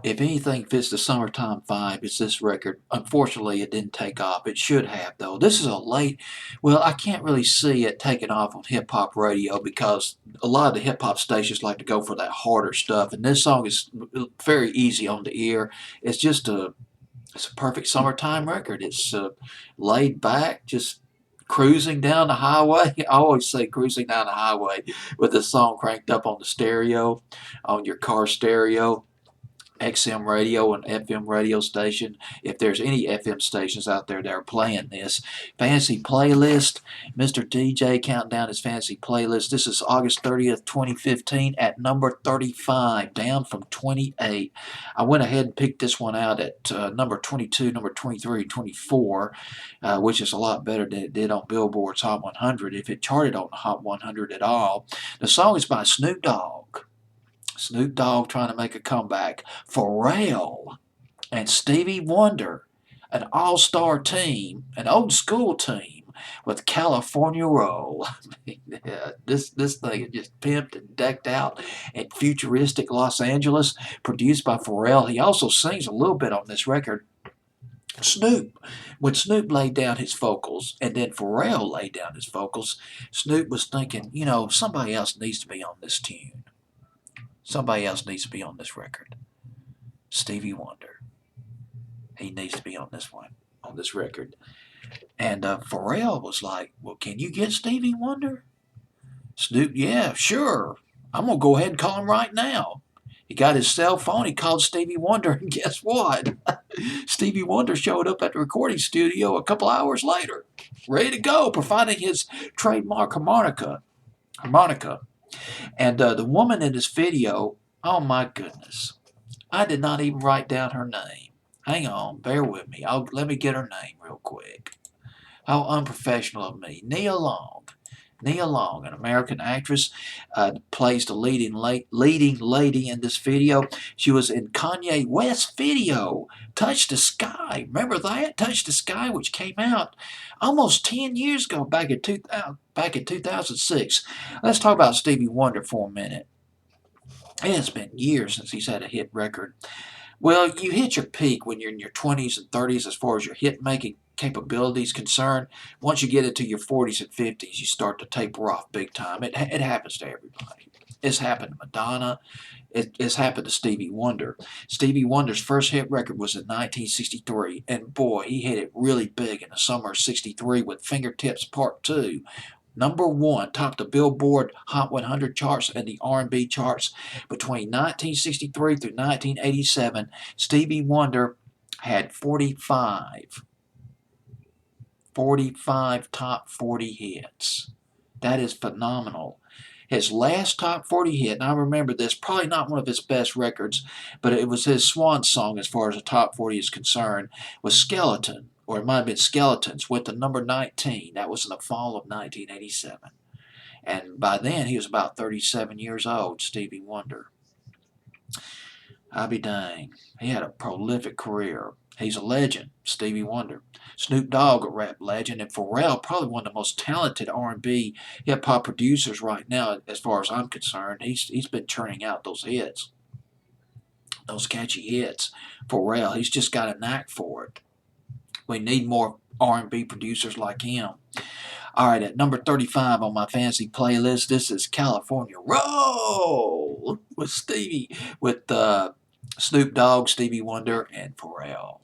If anything fits the summertime vibe, it's this record. Unfortunately, it didn't take off. It should have, though. This is a late, well, I can't really see it taking off on hip hop radio because a lot of the hip hop stations like to go for that harder stuff. And this song is very easy on the ear. It's just it's a perfect summertime record. It's laid back, just cruising down the highway. I always say cruising down the highway with the song cranked up on the stereo, on your car stereo. XM radio and FM radio station. If there's any FM stations out there that are playing this fancy playlist, Mr. DJ counting down his fancy playlist. This is August 30th, 2015 at number 35, down from 28. I went ahead and picked this one out at number 22, number 23, 24, which is a lot better than it did on Billboard's Hot 100 if it charted on Hot 100 at all. The song is by Snoop Dogg. Snoop Dogg trying to make a comeback. Pharrell and Stevie Wonder, an all-star team, an old-school team with California Roll. Yeah, this thing is just pimped and decked out in futuristic Los Angeles, produced by Pharrell. He also sings a little bit on this record. Snoop, when Snoop laid down his vocals and then Pharrell laid down his vocals, Snoop was thinking, somebody else needs to be on this tune. Somebody else needs to be on this record. Stevie Wonder. He needs to be on this one, on this record. And Pharrell was like, well, can you get Stevie Wonder? Snoop, yeah, sure. I'm going to go ahead and call him right now. He got his cell phone, he called Stevie Wonder, and guess what? Stevie Wonder showed up at the recording studio a couple hours later, ready to go, providing his trademark harmonica. And the woman in this video, oh my goodness, I did not even write down her name. Hang on, bear with me. Let me get her name real quick. How unprofessional of me. Nia Long. Nia Long, an American actress, plays the leading lady in this video. She was in Kanye West's video, Touch the Sky. Remember that? Touch the Sky, which came out almost 10 years ago, back in 2006. Let's talk about Stevie Wonder for a minute. It has been years since he's had a hit record. Well, you hit your peak when you're in your 20s and 30s as far as your hit making capabilities concerned. Once you get into your 40s and 50s, you start to taper off big time. It happens to everybody. It's happened to Madonna. It's happened to Stevie Wonder. Stevie Wonder's first hit record was in 1963, and boy, he hit it really big in the summer of '63 with Fingertips Part 2. Number one, topped the Billboard Hot 100 charts and the R&B charts between 1963 through 1987. Stevie Wonder had 45 top 40 hits. That is phenomenal. His last top 40 hit, and I remember this, probably not one of his best records, but it was his swan song as far as the top 40 is concerned, was Skeleton, or it might have been Skeletons, with the number 19. That was in the fall of 1987. And by then, he was about 37 years old, Stevie Wonder. I'll be dang. He had a prolific career. He's a legend, Stevie Wonder. Snoop Dogg, a rap legend, and Pharrell, probably one of the most talented R&B hip-hop producers right now, as far as I'm concerned. He's been churning out those hits, those catchy hits. Pharrell, he's just got a knack for it. We need more R&B producers like him. All right, at number 35 on my fancy playlist, this is California Roll with Snoop Dogg, Stevie Wonder, and Pharrell.